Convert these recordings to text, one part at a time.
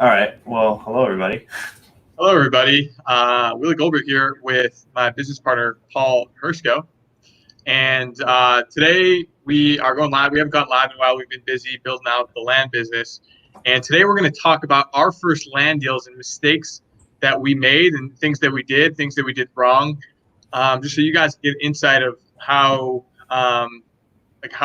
All right. Well, hello, everybody. Hello, everybody. Willie Goldberg here with my business partner, Paul Hershko. And today we are going live. We haven't gone live in a while. We've been busy building out the land business. And today we're going to talk about our first land deals and mistakes that we made and things that we did wrong, just so you guys get insight of how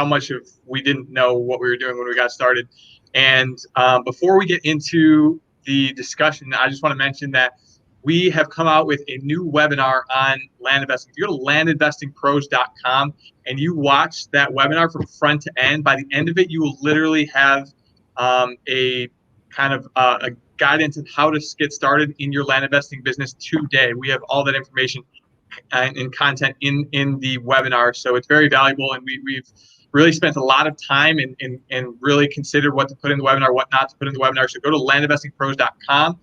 much of we didn't know what we were doing when we got started. And before we get into the discussion, I just want to mention that we have come out with a new webinar on land investing. If you go to landinvestingpros.com and you watch that webinar from front to end, by the end of it, you will literally have a kind of a guidance on how to get started in your land investing business today. We have all that information and content in the webinar, so it's very valuable, and we've really spent a lot of time and really considered what to put in the webinar, what not to put in the webinar. So go to landinvestingpros.com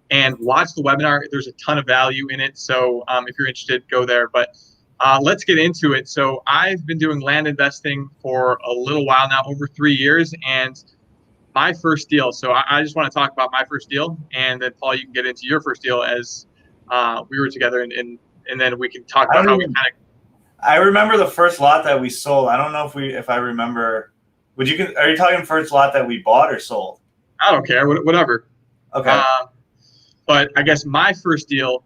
and watch the webinar. There's a ton of value in it, so if you're interested, go there. But let's get into it. So I've been doing land investing for a little while now, over 3 years, and my first deal. So I just want to talk about my first deal, and then Paul, you can get into your first deal as we were together, and then we can talk about how we kind of. I remember the first lot that we sold. I don't know if I remember. Are you talking first lot that we bought or sold? I don't care, whatever. Okay. But I guess my first deal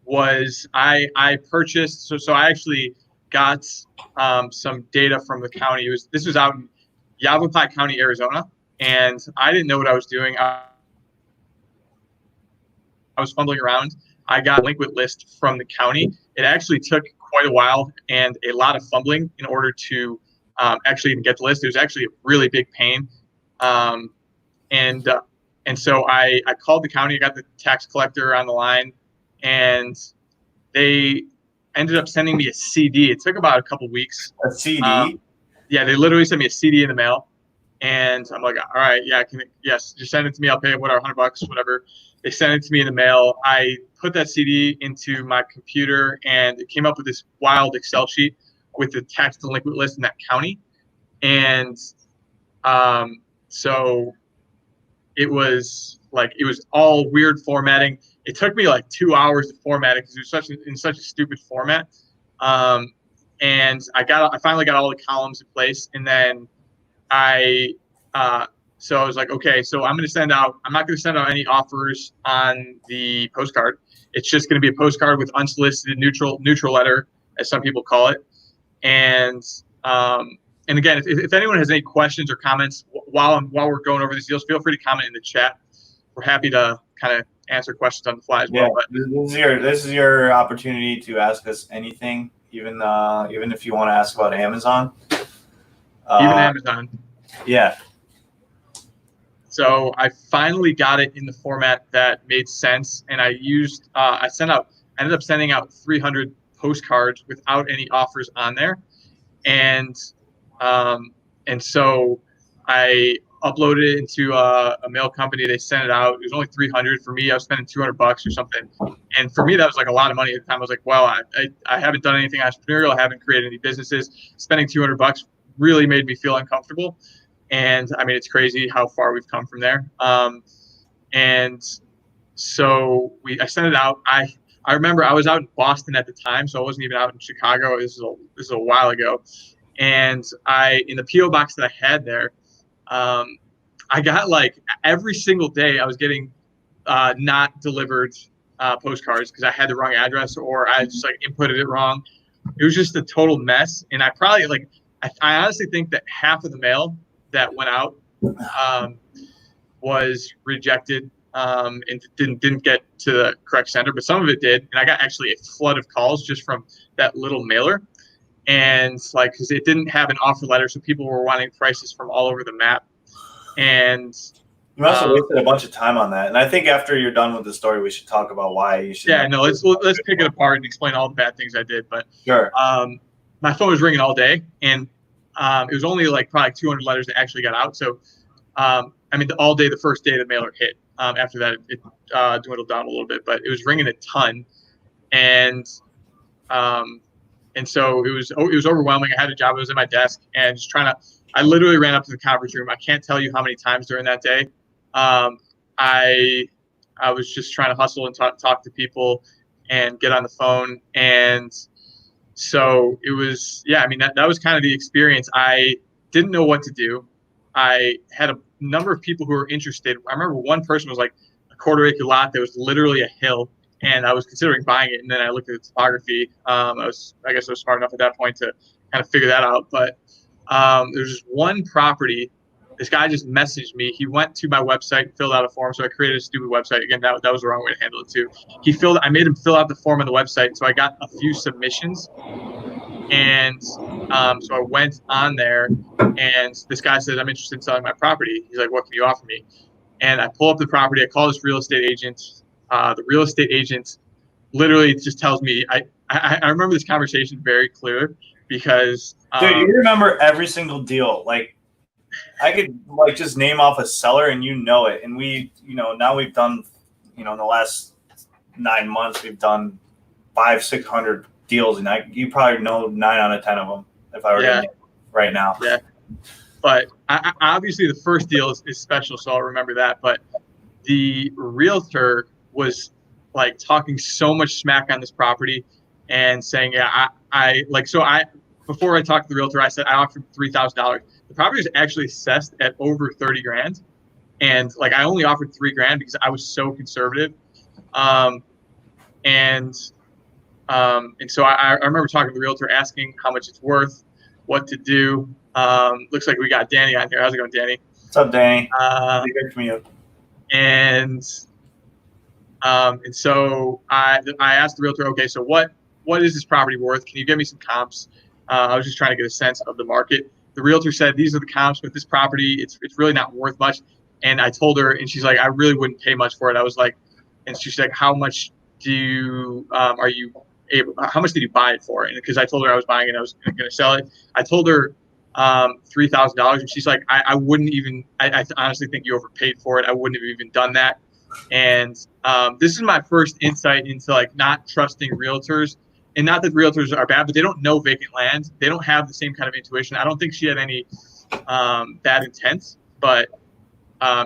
was I purchased. So I actually got some data from the county. This was out in Yavapai County, Arizona, and I didn't know what I was doing. I was fumbling around. I got a delinquent list from the county. It actually took quite a while and a lot of fumbling in order to actually even get the list. It was actually a really big pain. And so I called the county. I got the tax collector on the line, and they ended up sending me a CD. It took about a couple weeks. A CD? Yeah, they literally sent me a CD in the mail. And I'm like, all right, yeah, yes, just send it to me. I'll pay whatever, $100, whatever. They sent it to me in the mail. I put that CD into my computer, and it came up with this wild Excel sheet with the tax delinquent list in that county. And so it was all weird formatting. It took me like 2 hours to format it because it was in such a stupid format. And I finally got all the columns in place, and then so I was like, okay, so I'm not going to send out any offers on the postcard. It's just going to be a postcard with unsolicited neutral letter, as some people call it. And again, if anyone has any questions or comments while we're going over these deals, feel free to comment in the chat. We're happy to kind of answer questions on the fly as well. But this is your opportunity to ask us anything, even if you want to ask about Amazon. Even Amazon. Yeah. So I finally got it in the format that made sense, and I ended up sending out 300 postcards without any offers on there, and so I uploaded it into a mail company. They sent it out. It was only 300 for me. I was spending $200 or something, and for me that was like a lot of money at the time. I was like, well, I haven't done anything entrepreneurial. I haven't created any businesses. Spending $200 really made me feel uncomfortable. And I mean, it's crazy how far we've come from there. And so I sent it out. I remember I was out in Boston at the time, so I wasn't even out in Chicago. This is a while ago. And in the PO box that I had there, I got like every single day I was getting not delivered postcards because I had the wrong address or I just like inputted it wrong. It was just a total mess. And I probably I honestly think that half of the mail that went out was rejected and didn't get to the correct sender, but some of it did. And I got actually a flood of calls just from that little mailer. And because it didn't have an offer letter, so people were wanting prices from all over the map. And you must have wasted a bunch of time on that. And I think after you're done with the story, we should talk about why you should. Yeah, no, let's pick it apart and explain all the bad things I did. But sure. My phone was ringing all day, and it was only probably 200 letters that actually got out. So, all day, the first day the mailer hit. After that, it dwindled down a little bit, but it was ringing a ton. And so it was overwhelming. I had a job. I was at my desk and just I literally ran up to the conference room. I can't tell you how many times during that day. I was just trying to hustle and talk to people and get on the phone. And so it was, yeah, I mean, that was kind of the experience. I didn't know what to do. I had a number of people who were interested. I remember one person was like a quarter-acre lot that was literally a hill, and I was considering buying it. And then I looked at the topography. I guess I was smart enough at that point to kind of figure that out. But there's just one property. This guy just messaged me. He went to my website, filled out a form. So I created a stupid website. Again, that was the wrong way to handle it too. I made him fill out the form on the website. So I got a few submissions. And so I went on there, and this guy said, I'm interested in selling my property. He's like, what can you offer me? And I pull up the property. I call this real estate agent. The real estate agent literally just tells me, I remember this conversation very clear because. Dude, you remember every single deal. Like, I could like just name off a seller and you know it. And we, now we've done, in the last 9 months, we've done 500-600 deals, and you probably know 9 out of 10 of them if I were to name right now. Yeah. But I obviously the first deal is special, so I'll remember that. But the realtor was like talking so much smack on this property and saying, yeah, before I talked to the realtor, I said I offered $3,000. The property is actually assessed at over 30 grand. And like, I only offered $3,000 because I was so conservative. And so I remember talking to the realtor, asking how much it's worth, what to do. Looks like we got Danny on here. How's it going, Danny? What's up, Danny? Good to hear from you. And so I asked the realtor, okay, so what is this property worth? Can you give me some comps? I was just trying to get a sense of the market. The realtor said, these are the comps with this property. It's really not worth much. And I told her, and she's like, I really wouldn't pay much for it. I was like, and she's like, how much how much did you buy it for? And because I told her I was buying it, I was going to sell it. I told her $3,000, and she's like, I wouldn't even. I honestly think you overpaid for it. I wouldn't have even done that. And this is my first insight into like not trusting realtors. And not that realtors are bad, but they don't know vacant land. They don't have the same kind of intuition. I don't think she had any bad intent, but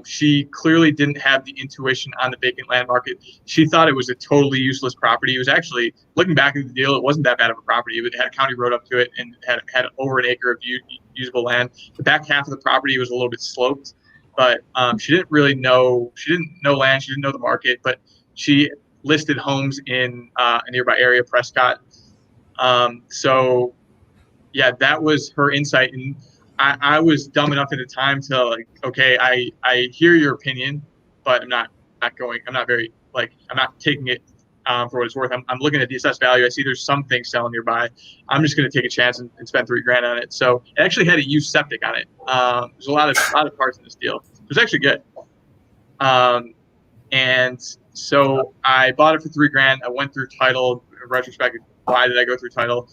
she clearly didn't have the intuition on the vacant land market. She thought it was a totally useless property. It was actually, looking back at the deal, it wasn't that bad of a property. It had a county road up to it and had over an acre of usable land. The back half of the property was a little bit sloped, but she didn't really know. She didn't know land. She didn't know the market, but she listed homes in a nearby area, Prescott. So yeah, that was her insight. And I was dumb enough at the time to like, okay, I hear your opinion, but I'm not taking it for what it's worth. I'm looking at the assessed value. I see there's some things selling nearby. I'm just going to take a chance and spend $3,000 on it. So it actually had a used septic on it. There's a lot of parts in this deal. It was actually good. And so I bought it for $3,000. I went through title. In retrospect, why did I go through title?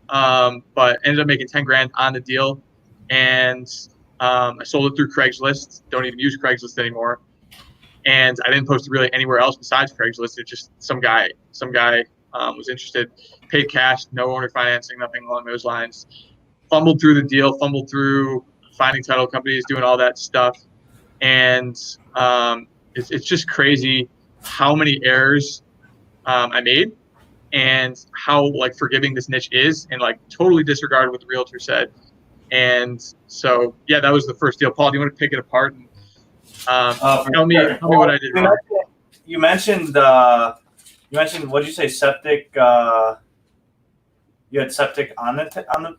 But ended up making $10,000 on the deal. And I sold it through Craigslist. Don't even use Craigslist anymore. And I didn't post it really anywhere else besides Craigslist. It's just some guy was interested, paid cash, no owner financing, nothing along those lines. Fumbled through the deal, fumbled through finding title companies, doing all that stuff. And it's just crazy how many errors I made and how like forgiving this niche is, and like totally disregarded what the realtor said. And so, yeah, that was the first deal. Paul, do you want to pick it apart and tell me what I did wrong? You mentioned what did you say? Septic. You had septic on the.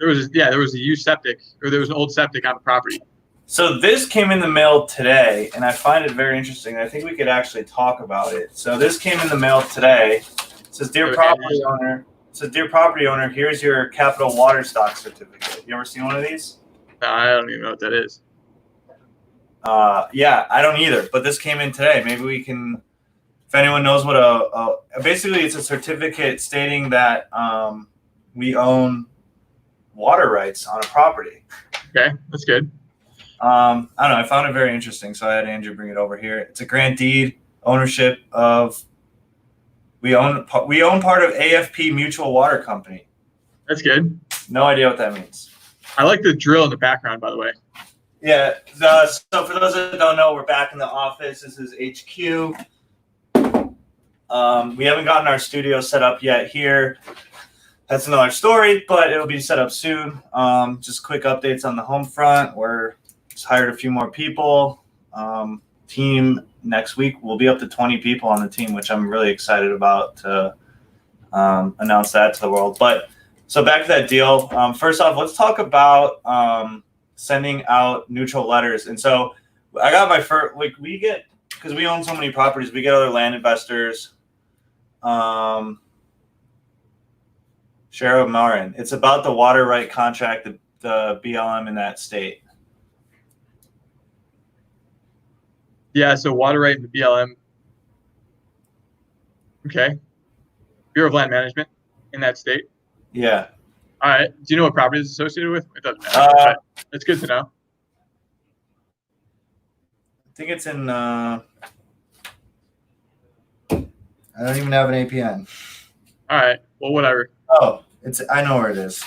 There was a used septic, or there was an old septic on the property. So this came in the mail today, and I find it very interesting. I think we could actually talk about it. So this came in the mail today. It says, "Dear property owner." It says, "Dear property owner, here's your capital water stock certificate." You ever seen one of these? No, I don't even know what that is. Yeah, I don't either. But this came in today. Maybe we can, if anyone knows what basically it's a certificate stating that we own water rights on a property. Okay, that's good. I don't know. I found it very interesting, so I had Andrew bring it over here. It's a grant deed ownership of. We own part of AFP Mutual Water Company. That's good. No idea what that means. I like the drill in the background, by the way. Yeah. So for those that don't know, we're back in the office. This is HQ. We haven't gotten our studio set up yet here. That's another story, but it'll be set up soon. Just quick updates on the home front. We're just hired a few more people. Team next week will be up to 20 people on the team, which I'm really excited about to announce that to the world. But so back to that deal. First off, let's talk about sending out neutral letters. And so I got my first, like we get, because we own so many properties, we get other land investors. Sheriff Marin. It's about the water right contract, the BLM in that state. Yeah, so water right in the BLM. Okay. Bureau of Land Management in that state. Yeah. All right. Do you know what property is associated with? It doesn't matter. But it's good to know. I think it's in. I don't even have an APN. All right. Well, whatever. Oh, it's. I know where it is.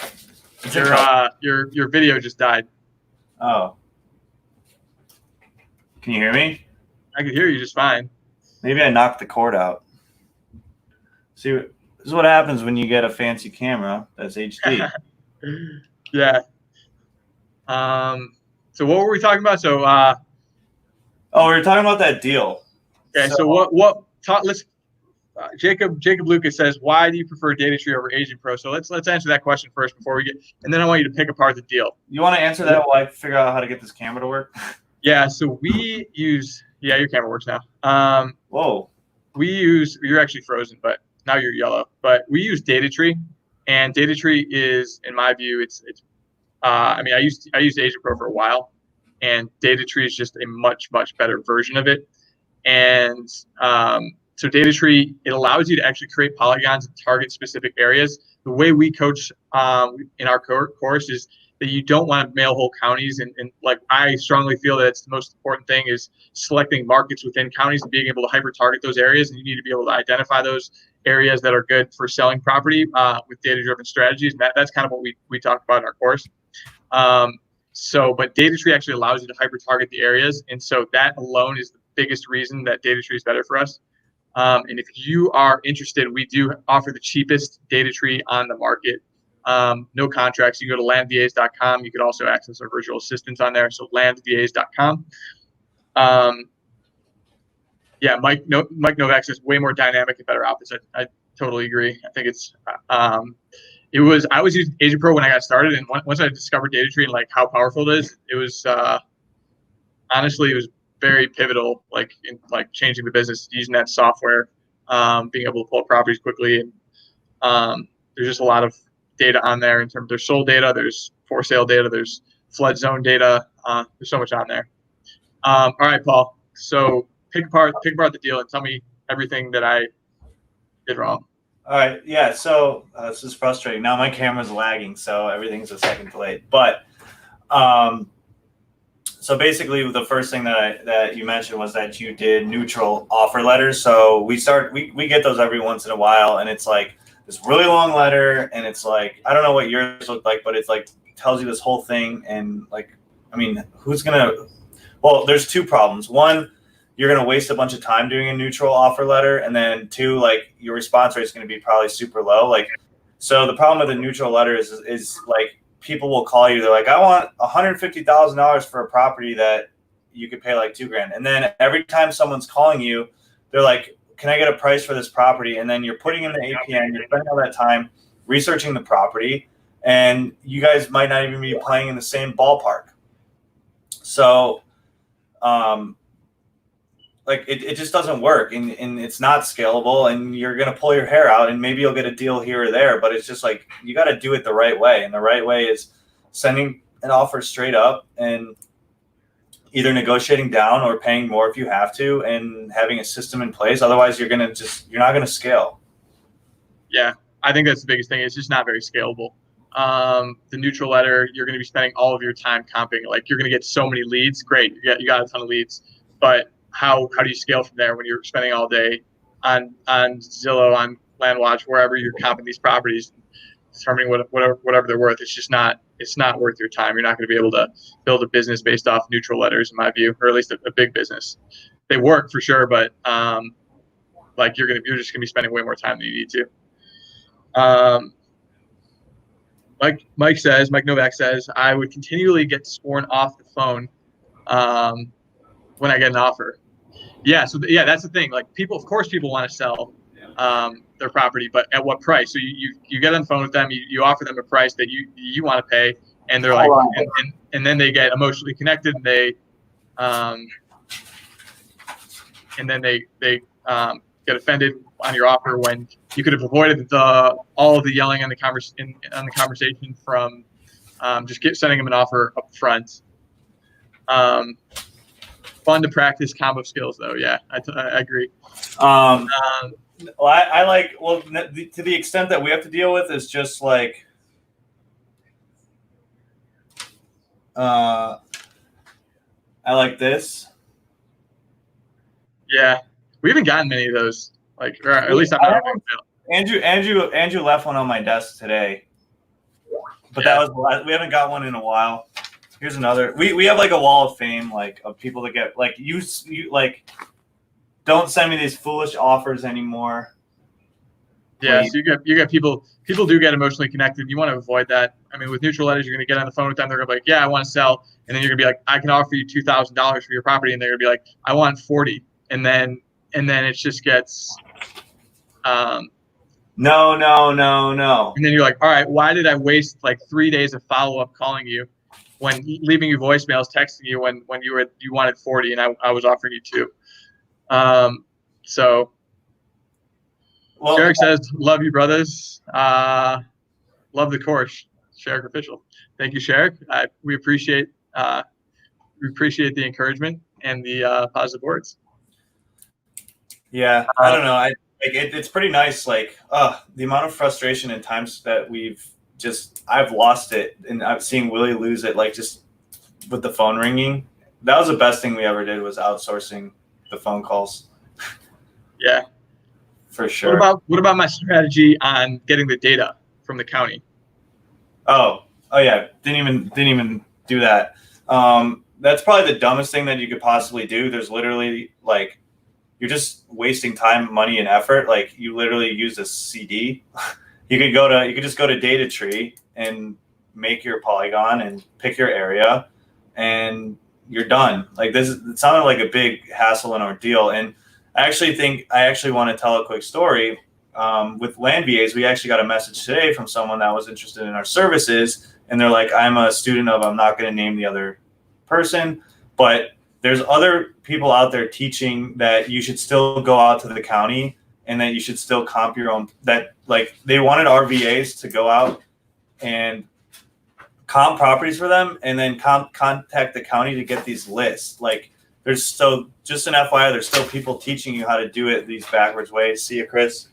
Your video just died. Oh. Can you hear me? I could hear you just fine. Maybe I knocked the cord out. See, this is what happens when you get a fancy camera that's HD. Yeah. So what were we talking about? So. We were talking about that deal. Okay. So let's. Jacob Lucas says, "Why do you prefer Data Tree over Agent Pro?" So let's answer that question first before we get, and then I want you to pick apart the deal. You want to answer that while I figure out how to get this camera to work? Yeah. So we use. Yeah, your camera works now. Whoa. You're actually frozen, but now you're yellow. But we use Data Tree, and Data Tree is, in my view, it's. I used Agent Pro for a while, and Data Tree is just a much better version of it, and so Data Tree, it allows you to actually create polygons and target specific areas. The way we coach in our course is that you don't want to mail whole counties. And like, I strongly feel that it's the most important thing is selecting markets within counties and being able to hyper target those areas. And you need to be able to identify those areas that are good for selling property with data-driven strategies. And that's kind of what we talk about in our course. But Data Tree actually allows you to hyper target the areas. And so that alone is the biggest reason that Data Tree is better for us. And if you are interested, we do offer the cheapest Data Tree on the market. No contracts. You can go to landvas.com. You could also access our virtual assistants on there. So landvas.com. Mike Novak says way more dynamic and better optics. I totally agree. I think it's I always used Agent Pro when I got started, and once I discovered Data Tree and like how powerful it is, it was honestly, it was very pivotal, like in like changing the business, using that software, being able to pull up properties quickly, and there's just a lot of data on there in terms of there's sold data, there's for sale data, there's flood zone data, there's so much on there. All right, Paul. So pick apart the deal and tell me everything that I did wrong. All right, yeah. So this is frustrating. Now my camera's lagging, so everything's a second delayed. But so basically, the first thing that you mentioned was that you did neutral offer letters. So we get those every once in a while, and it's like this really long letter, and it's like, I don't know what yours look like, but it's like tells you this whole thing, and like, I mean, well, there's two problems. One, you're gonna waste a bunch of time doing a neutral offer letter, and then two, like your response rate is gonna be probably super low. Like, so the problem with a neutral letter is like, people will call you. They're like, I want $150,000 for a property that you could pay like $2,000. And then every time someone's calling you, they're like, can I get a price for this property? And then you're putting in the APN, you're spending all that time researching the property, and you guys might not even be playing in the same ballpark. So, like it just doesn't work, and it's not scalable, and you're going to pull your hair out, and maybe you'll get a deal here or there, but it's just like, you got to do it the right way. And the right way is sending an offer straight up and either negotiating down or paying more if you have to, and having a system in place. Otherwise you're not going to scale. Yeah. I think that's the biggest thing. It's just not very scalable. The neutral letter, you're going to be spending all of your time comping. Like, you're going to get so many leads. Great. You got a ton of leads, but how do you scale from there when you're spending all day on Zillow, on LandWatch, wherever you're comping these properties, determining whatever they're worth? It's just not it's not worth your time. You're not going to be able to build a business based off neutral letters, in my view, or at least a big business. They work for sure, but like you're just gonna be spending way more time than you need to. Mike Novak says, I would continually get sworn off the phone when I get an offer. Yeah, so that's the thing. Like people, of course, people want to sell their property, but at what price? So you get on the phone with them, you offer them a price that you want to pay, and they're like, and then they get emotionally connected, and they get offended on your offer when you could have avoided all of the yelling on the conversation from just sending them an offer up front. Fun to practice combo skills, though. Yeah, I agree. Well, I like, well, to the extent that we have to deal with is just like, I like this. Yeah, we haven't gotten many of those. Like, or at least I'm not. Andrew left one on my desk today, but that was, we haven't got one in a while. Here's another. We have like a wall of fame, like of people that get like you like. Don't send me these foolish offers anymore. Yeah, so you get people do get emotionally connected. You want to avoid that. I mean, with neutral letters, you're going to get on the phone with them. They're going to be like, yeah, I want to sell. And then you're going to be like, I can offer you $2,000 for your property. And they're going to be like, I want 40. And then it just gets, No. And then you're like, all right, why did I waste like 3 days of follow-up calling you when leaving you voicemails, texting you when you wanted 40 and I was offering you 2. So Sherrick says, love you, brothers. Love the course. Sherrick official. Thank you, Sherrick. We appreciate the encouragement and the positive words. Yeah, I don't know. It's pretty nice. Like, the amount of frustration and times that I've lost it, and I've seen Willie lose it. Like just with the phone ringing, that was the best thing we ever did was outsourcing the phone calls. Yeah, for sure. What about my strategy on getting the data from the county? Oh yeah, didn't even do that. That's probably the dumbest thing that you could possibly do. There's literally like, you're just wasting time, money, and effort. Like you literally use a CD. You could just go to Data Tree and make your polygon and pick your area, and you're done. Like it sounded like a big hassle and ordeal. And I actually want to tell a quick story. With Land VAs, we actually got a message today from someone that was interested in our services, and they're like, I'm a student of, I'm not going to name the other person, but there's other people out there teaching that you should still go out to the county and that you should still comp your own, that like they wanted our VAs to go out and comp properties for them and then contact the county to get these lists. Like just an FYI, there's still people teaching you how to do it these backwards ways. See you, Chris.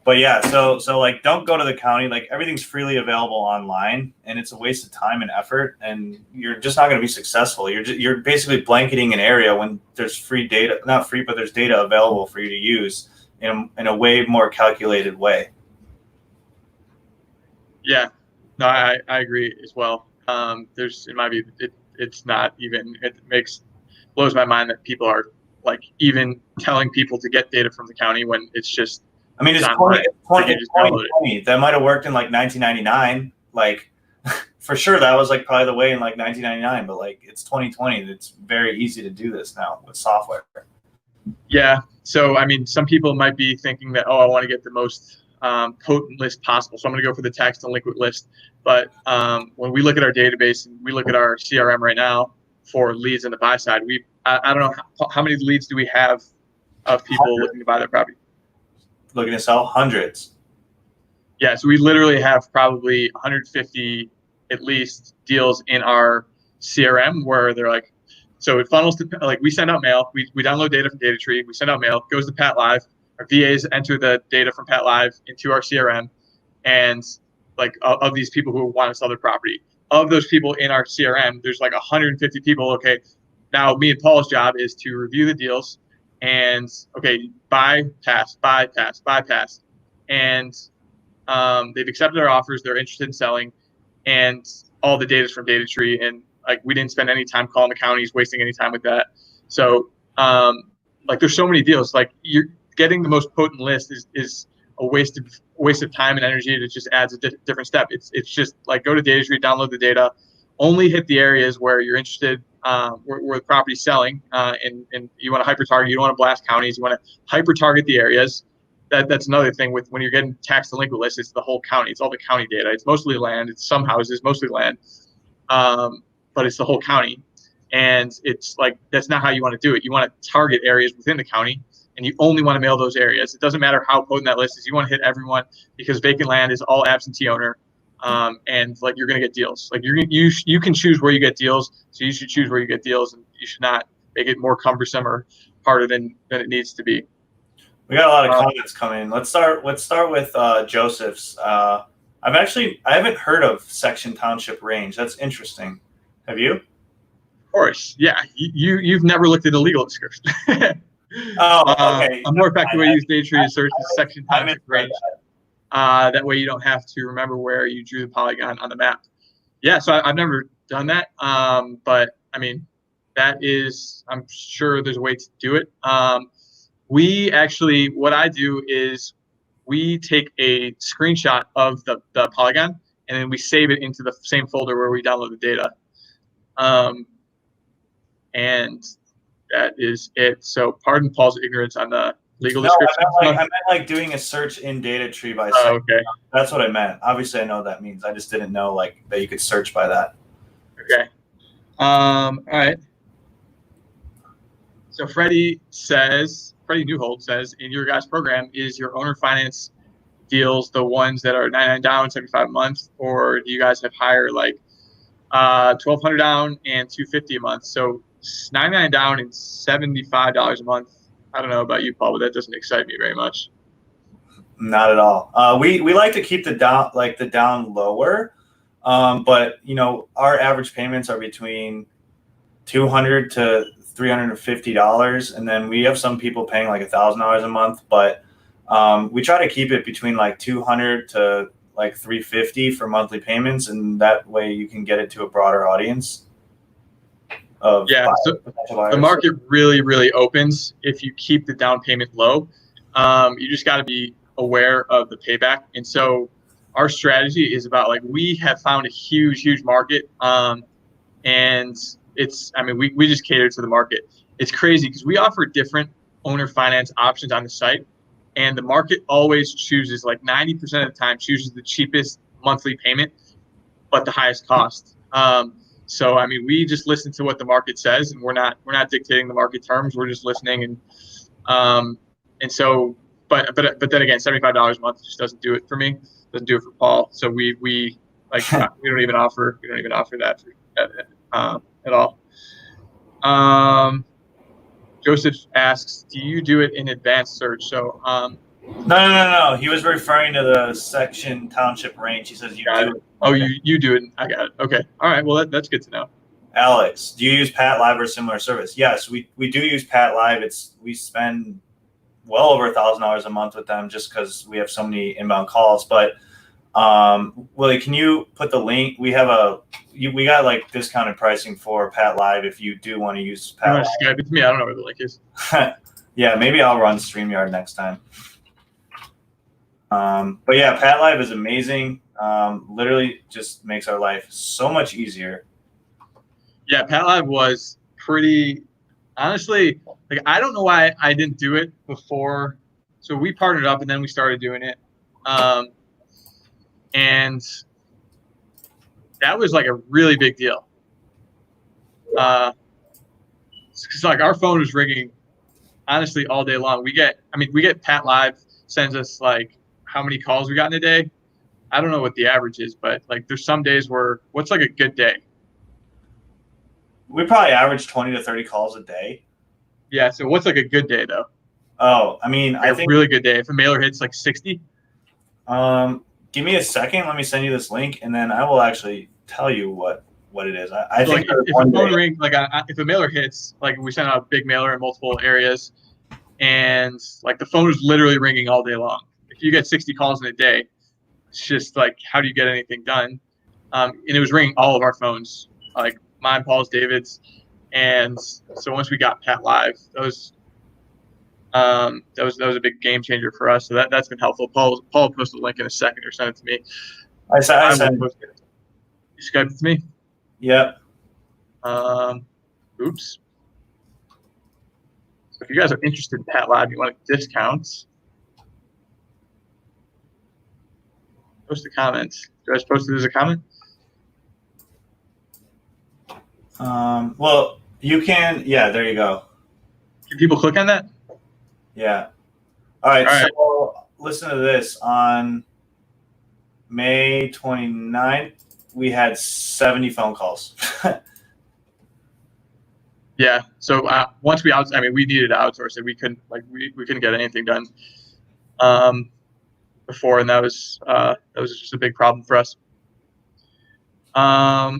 But yeah, so like don't go to the county. Like everything's freely available online, and it's a waste of time and effort, and you're just not going to be successful. You're basically blanketing an area when there's free data, not free, but there's data available for you to use in a way more calculated way. Yeah, no, I agree as well. There's, in my view, it's not even, blows my mind that people are like even telling people to get data from the county when it's just, I mean, it's 2020. That might have worked in like 1999. Like for sure that was like probably the way in like 1999, but like it's 2020. It's very easy to do this now with software. Yeah. So, I mean, some people might be thinking that, I want to get the most potent list possible. So I'm going to go for the text and liquid list. But when we look at our database and we look at our CRM right now for leads on the buy side, I don't know how many leads do we have of people looking to buy their property? Looking to sell? Hundreds. Yeah, so we literally have probably 150 at least deals in our CRM where they're like, so it funnels to, like, we send out mail, we download data from Data Tree, we send out mail, goes to Pat Live, our VAs enter the data from Pat Live into our CRM, and like of these people who want to sell their property, of those people in our CRM, there's like 150 people. Okay, now me and Paul's job is to review the deals and buy, pass, and They've accepted our offers. They're interested in selling, and all the data is from Data Tree. And like we didn't spend any time calling the counties, wasting any time with that. So like there's so many deals. Like you're getting the most potent list is a waste of time and energy. It just adds a different step. It's just like go to Data Tree, download the data, only hit the areas where you're interested, where the property's selling, and you want to hyper target. You don't want to blast counties. You want to hyper target the areas. That's another thing with when you're getting tax delinquent lists. It's the whole county. It's all the county data. It's mostly land. It's some houses, mostly land, but it's the whole county. And it's like that's not how you want to do it. You want to target areas within the county, and you only want to mail those areas. It doesn't matter how potent that list is. You want to hit everyone because vacant land is all absentee owner, and like you're going to get deals. Like you can choose where you get deals, so you should choose where you get deals, and you should not make it more cumbersome or harder than it needs to be. We got a lot of comments coming in. Let's start with Joseph's. I haven't heard of section township range. That's interesting. Have you? Of course, yeah. You've never looked at a legal description. Oh, okay. A more effective way to use Data Tree to search the section township range. That way you don't have to remember where you drew the polygon on the map. Yeah, so I've never done that, but I mean, that is, I'm sure there's a way to do it. What I do is we take a screenshot of the polygon and then we save it into the same folder where we download the data. And that is it. So pardon Paul's ignorance on the legal description. I meant like doing a search in Data Tree by section. Oh, okay. That's what I meant. Obviously, I know what that means. I just didn't know like that you could search by that. Okay. All right. So Freddie Newhold says, in your guys' program, is your owner finance deals the ones that are 99 down, 75 a month, or do you guys have higher like $1,200 down and $250 a month? So 99 down and $75 a month. I don't know about you, Paul, but that doesn't excite me very much. Not at all. We like to keep the down lower, but you know our average payments are between $200 to $350, and then we have some people paying like $1,000 a month. But we try to keep it between like $200 to like $350 for monthly payments, and that way you can get it to a broader audience. So the market really opens if you keep the down payment low. You just got to be aware of the payback. And so our strategy is about like we have found a huge market, and it's we just cater to the market. It's crazy because we offer different owner finance options on the site, and the market always chooses, like 90% of the time, chooses the cheapest monthly payment but the highest cost. So I mean, we just listen to what the market says, and we're not dictating the market terms. We're just listening, and so, but then again, $75 a month just doesn't do it for me. Doesn't do it for Paul. So we don't even offer that at all. Joseph asks, do you do it in advanced search? So no. He was referring to the section township range. He says you do it. Oh, you do it. I got it. Okay. All right. Well, that's good to know. Alex, do you use Pat Live or similar service? Yes, we do use Pat Live. We spend well over $1,000 a month with them just because we have so many inbound calls. But Willie, can you put the link? We got like discounted pricing for Pat Live if you do want to use Pat Live. Skype it to me. I don't know where the link is. Yeah, maybe I'll run StreamYard next time. But yeah, Pat Live is amazing. Literally just makes our life so much easier. Yeah, Pat Live was pretty, honestly, like I don't know why I didn't do it before. So we partnered up and then we started doing it. And that was like a really big deal. Because like our phone was ringing honestly all day long. We get Pat Live sends us like how many calls we got in a day. I don't know what the average is, but like there's some days where what's like a good day? We probably average 20 to 30 calls a day. Yeah. So what's like a good day though? Oh, I mean, like I think a really good day. If a mailer hits like 60. Give me a second. Let me send you this link, and then I will actually tell you what it is. I so think like if a phone ring, like if a mailer hits, like we send out a big mailer in multiple areas, and like the phone is literally ringing all day long. If you get 60 calls in a day, It's just like, how do you get anything done? And it was ringing all of our phones, like mine, Paul's, David's. And so once we got Pat Live, that was a big game changer for us. So that's been helpful. Paul will post a link in a second or send it to me. I sent it. You Skyped it to me? Yep. Oops. If you guys are interested in Pat Live, you want discounts, post a comment. Do I just post it as a comment? Well, you can. Yeah, there you go. Can people click on that? Yeah. All right. So listen to this. On May 29th, we had 70 phone calls. Yeah. So once we we needed to outsource it. We couldn't get anything done before, and that was just a big problem for us.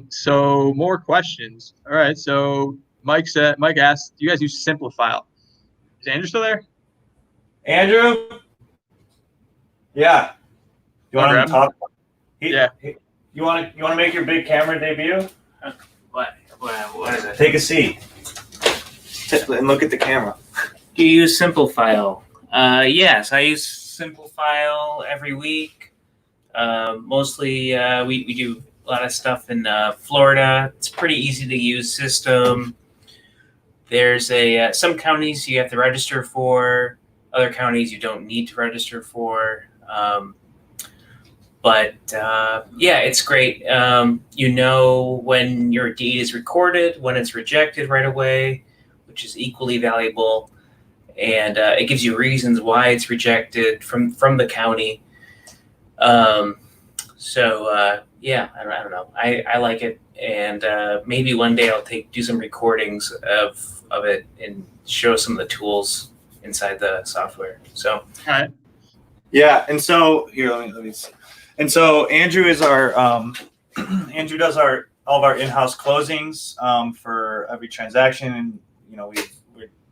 So more questions. All right. So Mike asked, do you guys use Simplifile? Is Andrew still there? Andrew? Yeah. You want to talk? Yeah. You want to make your big camera debut? What is it? Take a seat and look at the camera. Do you use Simplifile? Yes, I use Simplifile every week. Mostly, we do a lot of stuff in Florida. It's a pretty easy to use system. There's some counties you have to register for. Other counties you don't need to register for. But it's great. You know when your deed is recorded, when it's rejected right away, which is equally valuable. And it gives you reasons why it's rejected from the county. I don't know. I like it, and maybe one day I'll do some recordings of it and show some of the tools inside the software. So, all right. Yeah, and so here, let me see. And so Andrew is our Andrew does all of our in-house closings for every transaction, and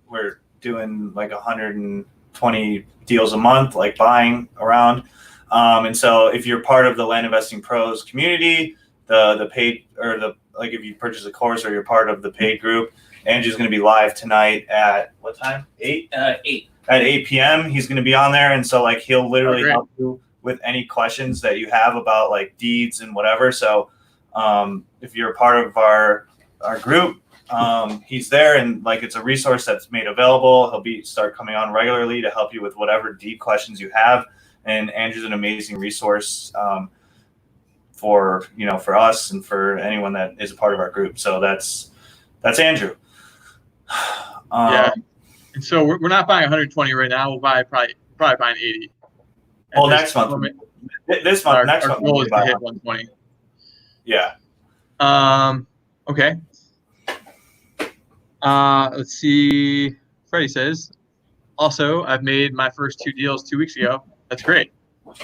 we're doing like 120 deals a month, like buying around. And so if you're part of the Land Investing Pros community, the paid if you purchase a course or you're part of the paid group, Andrew's going to be live tonight at what time? 8? 8. At 8 p.m. He's going to be on there, and so he'll literally help you with any questions that you have about deeds and whatever. So if you're a part of our group, he's there, and it's a resource that's made available. He'll start coming on regularly to help you with whatever deed questions you have. And Andrew's an amazing resource for us and for anyone that is a part of our group. So that's Andrew. Yeah. And so we're not buying 120 right now. We'll probably buying 80. Well, next month. Next month. Our goal is to hit 120. Yeah. Okay. Let's see. Freddie says, also, I've made my first 2 deals 2 weeks ago. That's great.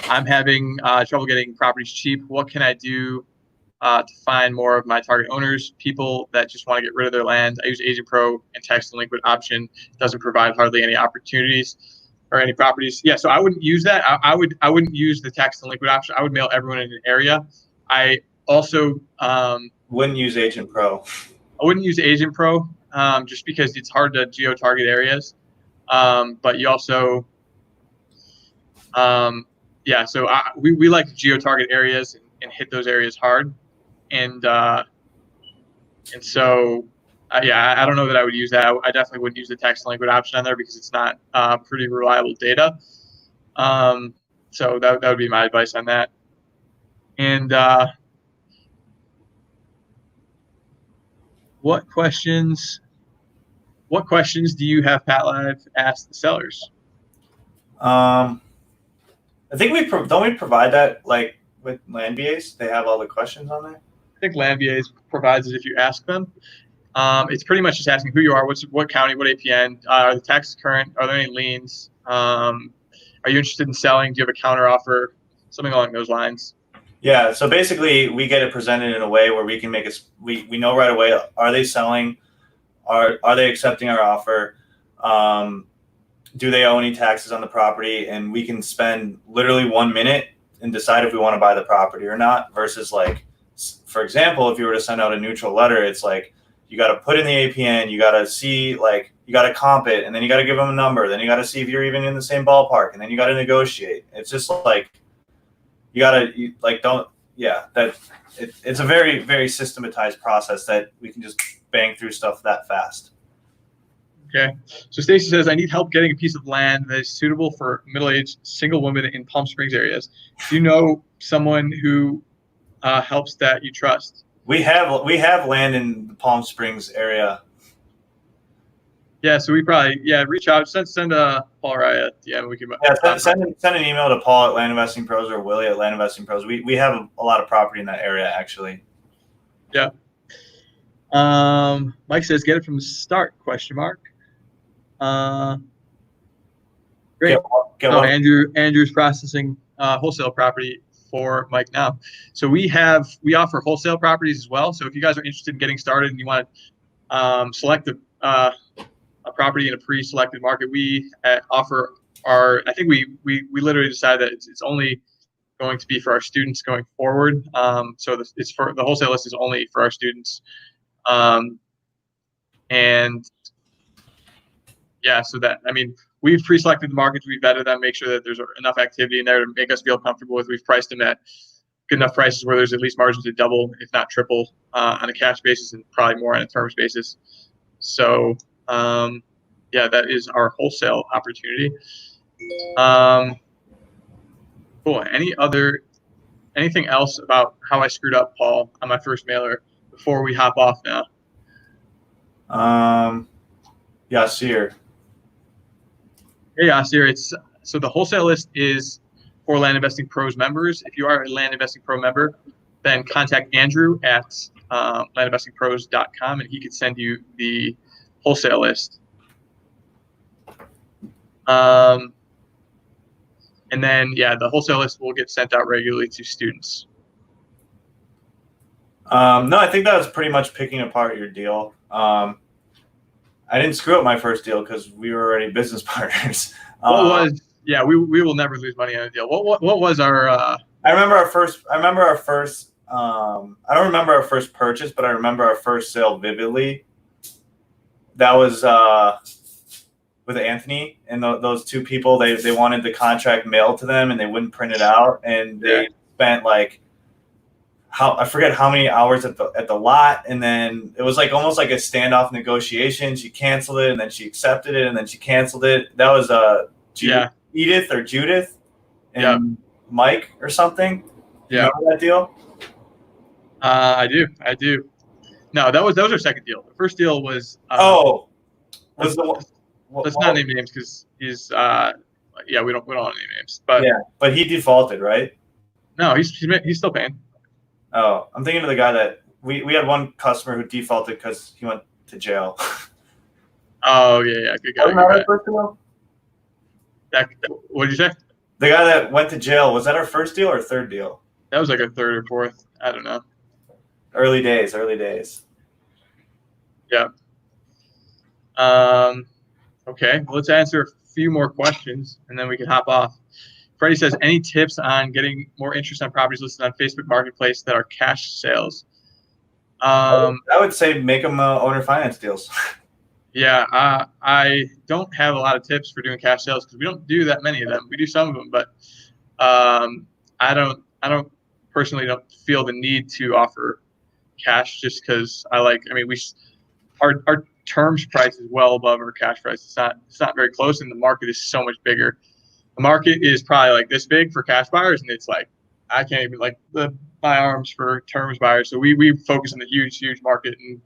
I'm having trouble getting properties cheap. What can I do to find more of my target owners, people that just want to get rid of their land? I use Agent Pro and tax delinquent option. It doesn't provide hardly any opportunities or any properties. Yeah, so I wouldn't use that. I wouldn't use the tax delinquent option. I would mail everyone in an area. I also wouldn't use Agent Pro. I wouldn't use Agent Pro just because it's hard to geo-target areas. But you also so we like to geo-target areas and hit those areas hard. And so I don't know that I would use that. I definitely wouldn't use the tax delinquent option on there because it's not pretty reliable data. So that would be my advice on that. And what questions do you have Pat Live ask the sellers? I think don't we provide that with Land VAs? They have all the questions on there. I think Land VAs provides it if you ask them. It's pretty much just asking who you are, what county, what APN, are the taxes current, are there any liens, are you interested in selling, do you have a counter offer, something along those lines. Yeah, so basically we get it presented in a way where we can make we know right away, are they selling, are they accepting our offer, do they owe any taxes on the property, and we can spend literally 1 minute and decide if we want to buy the property or not, versus like, for example, if you were to send out a neutral letter, it's like you got to put in the APN, you got to see, like, you got to comp it, and then you got to give them a number, then you got to see if you're even in the same ballpark, and then you got to negotiate. It's just like you got to like don't it's a very, very systematized process that we can just bang through stuff that fast. Okay. So Stacy says, I need help getting a piece of land that is suitable for middle-aged single women in Palm Springs areas. Do you know someone who helps that you trust? We have land in the Palm Springs area. Yeah, so we probably reach out, send Paul or I a we can send an email to Paul at Land Investing Pros or Willie at Land Investing Pros. We have a lot of property in that area actually. Yeah. Mike says, get it from the start? ? Great. Andrew's processing wholesale property for Mike now. So we offer wholesale properties as well. So if you guys are interested in getting started and you want to select a property in a pre-selected market, we offer I think we literally decided that it's only going to be for our students going forward. So it's for the wholesale list is only for our students. And yeah, so that, I mean, we've pre-selected the markets, we've vetted them, make sure that there's enough activity in there to make us feel comfortable with. We've priced them at good enough prices where there's at least margin to double, if not triple, on a cash basis, and probably more on a terms basis. So, that is our wholesale opportunity. Cool. Anything else about how I screwed up, Paul, on my first mailer before we hop off now? Yasir. Hey, Yasir. So the wholesale list is for Land Investing Pros members. If you are a Land Investing Pro member, then contact Andrew at landinvestingpros.com and he can send you the wholesale list. And then, the wholesale list will get sent out regularly to students. No, I think that was pretty much picking apart your deal. I didn't screw up my first deal because we were already business partners. We will never lose money on a deal. What was our? I remember our first. I don't remember our first purchase, but I remember our first sale vividly. That was with Anthony and those two people. They wanted the contract mailed to them and they wouldn't print it out, and they spent like I forget how many hours at the lot, and then it was like almost like a standoff negotiation. She canceled it and then she accepted it and then she canceled it. That was Edith or Judith and Mike or something. Yeah. Remember that deal? I do. No, that was our second deal. The first deal was let's not name names because he's we don't name names. But he defaulted, right? No, he's still paying. Oh, I'm thinking of the guy that we had one customer who defaulted because he went to jail. Oh yeah, good guy. What did you say? The guy that went to jail, was that our first deal or third deal? That was like a third or fourth. I don't know. Early days. Yeah. Okay, well, let's answer a few more questions and then we can hop off. Freddie says, any tips on getting more interest on properties listed on Facebook Marketplace that are cash sales? I would say make them owner finance deals. Yeah, I don't have a lot of tips for doing cash sales because we don't do that many of them. We do some of them, but I don't personally don't feel the need to offer cash just because our terms price is well above our cash price. It's not very close, and the market is so much bigger. The market is probably like this big for cash buyers, and it's like I can't even my arms for terms buyers. So we focus on the huge market and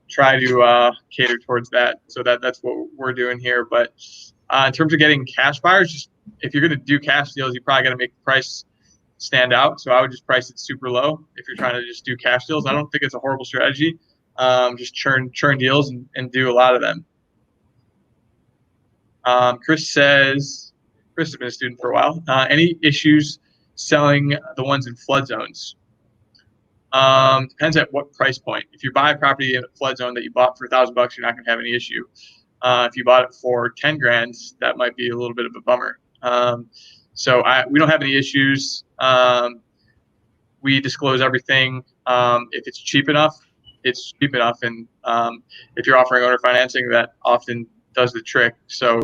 try to cater towards that. So that's what we're doing here. But in terms of getting cash buyers, just if you're going to do cash deals, you probably got to make the price stand out. So I would just price it super low if you're trying to just do cash deals. I don't think it's a horrible strategy. Just churn deals and do a lot of them. Chris says, Chris has been a student for a while. Any issues selling the ones in flood zones? Depends at what price point. If you buy a property in a flood zone that you bought for $1,000, you're not going to have any issue. If you bought it for 10 grand, that might be a little bit of a bummer. So we don't have any issues. We disclose everything. If it's cheap enough, it's cheap enough. And if you're offering owner financing, that often does the trick. So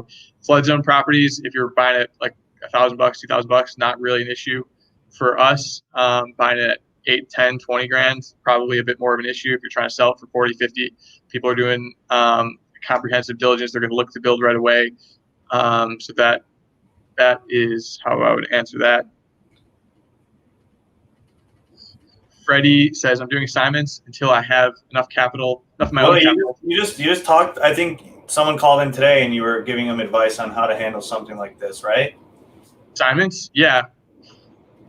flood zone properties, if you're buying it like $1,000, $2,000, not really an issue. For us, buying it at 8, 10, 20 grand, probably a bit more of an issue. If you're trying to sell it for 40, 50, people are doing comprehensive diligence. They're going to look to build right away. So that is how I would answer that. Freddie says, I'm doing assignments until I have enough capital, enough of my own capital. You just talked, I think someone called in today and you were giving them advice on how to handle something like this, right? Assignments? Yeah.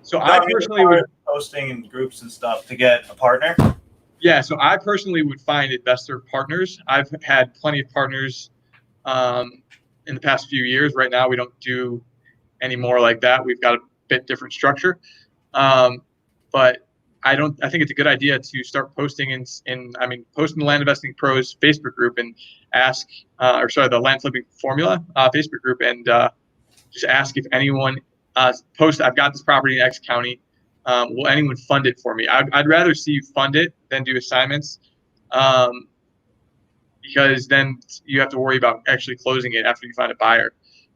So I personally would posting in groups and stuff to get a partner. Yeah, so I personally would find investor partners. I've had plenty of partners in the past few years. Right now, we don't do any more like that. We've got a bit different structure. But I think it's a good idea to start posting posting the Land Investing Pros Facebook group and ask, the Land Flipping Formula Facebook group, and just ask if anyone post, I've got this property in X county. Will anyone fund it for me? I'd rather see you fund it than do assignments, because then you have to worry about actually closing it after you find a buyer.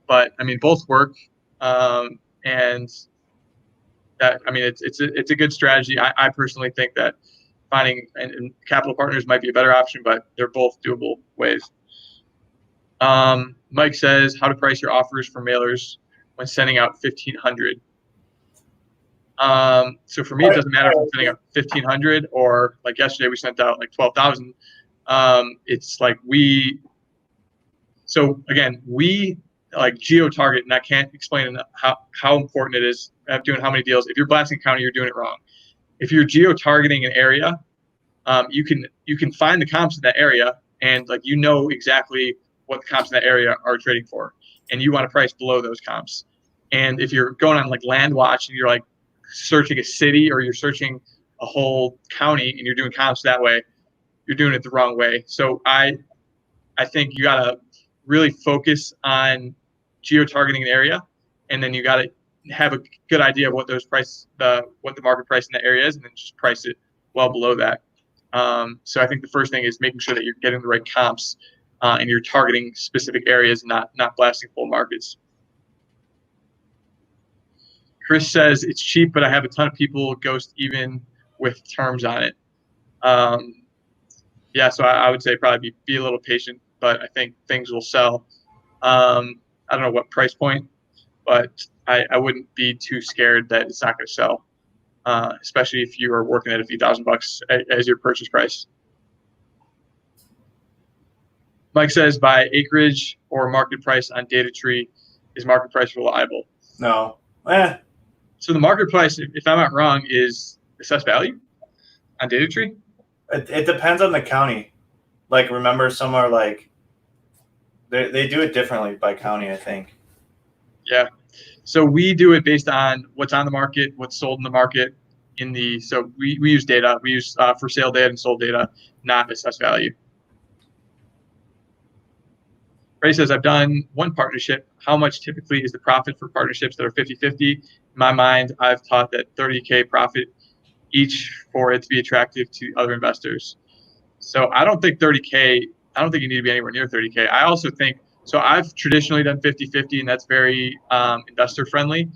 But I mean, both work, and that, I mean, it's a good strategy. I personally think that finding and capital partners might be a better option, but they're both doable ways. Mike says, how to price your offers for mailers when sending out 1,500. So for me, it doesn't matter if I'm sending out 1,500 or like yesterday we sent out like 12,000. It's like we like geo-target, and I can't explain how important it is at doing how many deals. If you're blasting county, you're doing it wrong. If you're geo-targeting an area, you can find the comps in that area, and like exactly what the comps in that area are trading for, and you want to price below those comps. And if you're going on like Land Watch and you're like searching a city or you're searching a whole county and you're doing comps that way, you're doing it the wrong way. So I think you got to really focus on geo-targeting an area, and then you got to have a good idea of what the market price in that area is, and then just price it well below that. So I think the first thing is making sure that you're getting the right comps, and you're targeting specific areas, not blasting full markets. Chris says it's cheap, but I have a ton of people ghost even with terms on it. Yeah, so I would say probably be a little patient, but I think things will sell. I don't know what price point, but I wouldn't be too scared that it's not going to sell, especially if you are working at a few $1,000s as your purchase price. Mike says, by acreage or market price on data tree, is market price reliable? No. So the market price, if I'm not wrong, is assessed value on data tree? It depends on the county. Like, remember, some are like, they do it differently by county, I think. Yeah. So we do it based on what's on the market, what's sold in the market. So we use data. We use for sale data and sold data, not assessed value. Ray says, I've done one partnership. How much typically is the profit for partnerships that are 50-50? In my mind, I've taught that 30K profit each for it to be attractive to other investors. So I don't think 30K, I don't think you need to be anywhere near 30K. I also think, so I've traditionally done 50-50, and that's very investor friendly.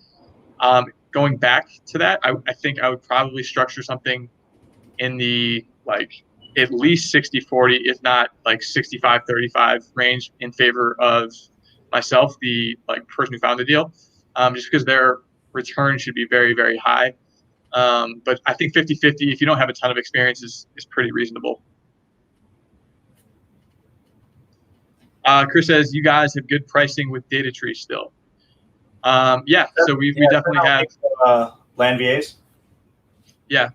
Going back to that, I think I would probably structure something in the at least 60-40, if not like 65-35 range in favor of myself, the person who found the deal, just because their return should be very, very high. But I think 50-50, if you don't have a ton of experience, is pretty reasonable. Chris says, you guys have good pricing with data tree still. Yeah, so we definitely have land VAs. Yeah,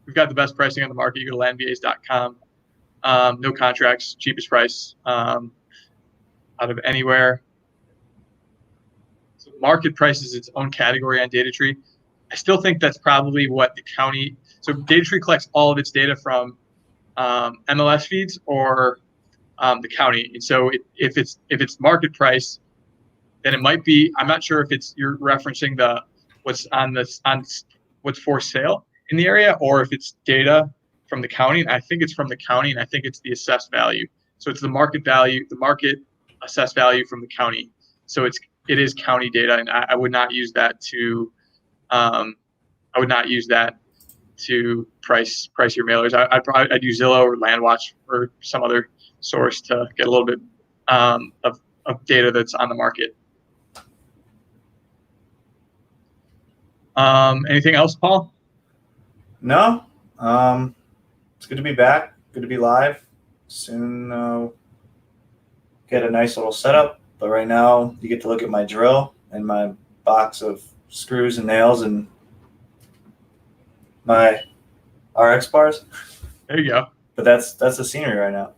we've got the best pricing on the market. You go to landvas.com. No contracts, cheapest price out of anywhere. So market price is its own category on data tree. I still think that's probably what the county. So data tree collects all of its data from MLS feeds or the county. And so if it's market price, then it might be. I'm not sure if you're referencing what's on what's for sale in the area, or if it's data from the county. And I think it's from the county, and I think it's the assessed value. So it's the market value, the market assessed value from the county. So it is county data, and I would not use that to price your mailers. I'd use Zillow or LandWatch or some other source to get a little bit of data that's on the market. Anything else, Paul? No. It's good to be back. Good to be live. Soon get a nice little setup. But right now, you get to look at my drill and my box of screws and nails and my RX bars. There you go. But that's the scenery right now.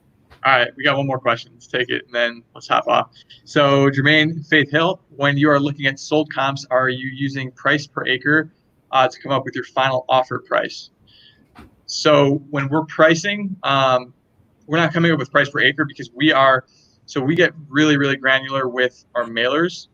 All right, we got one more question. Let's take it, and then let's hop off. So, Jermaine Faith Hill, when you are looking at sold comps, are you using price per acre to come up with your final offer price? So, when we're pricing, we're not coming up with price per acre because we get really, really granular with our mailers.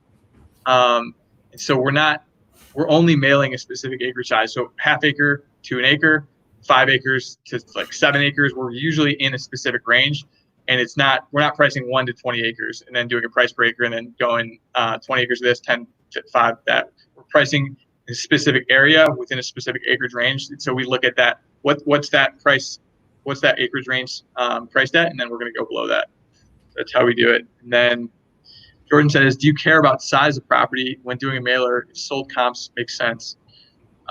And so we're only mailing a specific acre size. So half acre to an acre, 5 acres to like 7 acres. We're usually in a specific range, and we're not pricing 1 to 20 acres and then doing a price per acre and then going 20 acres of this, 10 to 5 that. We're pricing a specific area within a specific acreage range. And so we look at that. What's that price? What's that acreage range priced at? And then we're going to go below that. That's how we do it. And then Jordan says, do you care about size of property when doing a mailer if sold comps make sense?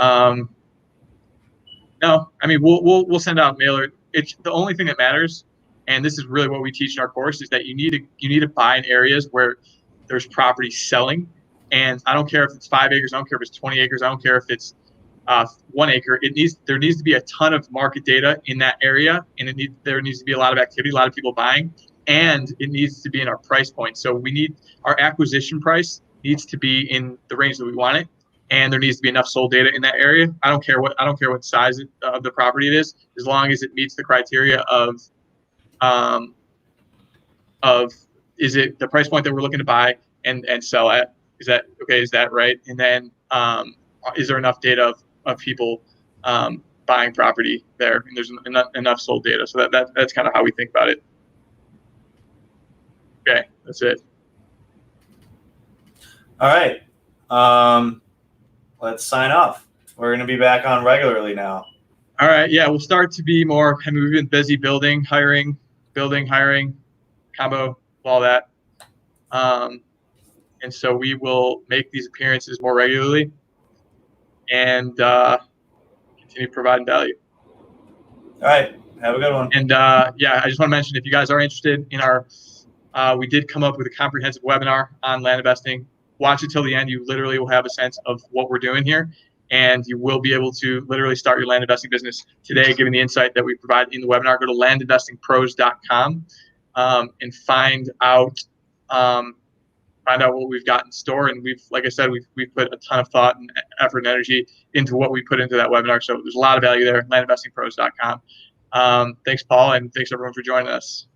No, I mean, we'll send out a mailer. It's the only thing that matters. And this is really what we teach in our course is that you need to buy in areas where there's property selling. And I don't care if it's 5 acres. I don't care if it's 20 acres. I don't care if it's 1 acre. There needs to be a ton of market data in that area. And there needs to be a lot of activity, a lot of people buying. And it needs to be in our price point. So our acquisition price needs to be in the range that we want it, and there needs to be enough sold data in that area. I don't care what size of the property it is, as long as it meets the criteria of is it the price point that we're looking to buy and sell at? Is that okay? Is that right? And then is there enough data of people buying property there? And there's enough sold data. So that's kind of how we think about it. Okay, that's it. All right. Let's sign off. We're going to be back on regularly now. All right. Yeah, we'll start to be more. I mean, we've been busy building, hiring, combo, all that. And so we will make these appearances more regularly and continue providing value. All right. Have a good one. And I just want to mention, if you guys are interested in we did come up with a comprehensive webinar on land investing. Watch it till the end. You literally will have a sense of what we're doing here, and you will be able to literally start your land investing business today, given the insight that we provide in the webinar. Go to landinvestingpros.com and find out what we've got in store. And like I said, we've put a ton of thought and effort and energy into what we put into that webinar. So there's a lot of value there. Landinvestingpros.com. Thanks, Paul, and thanks everyone for joining us.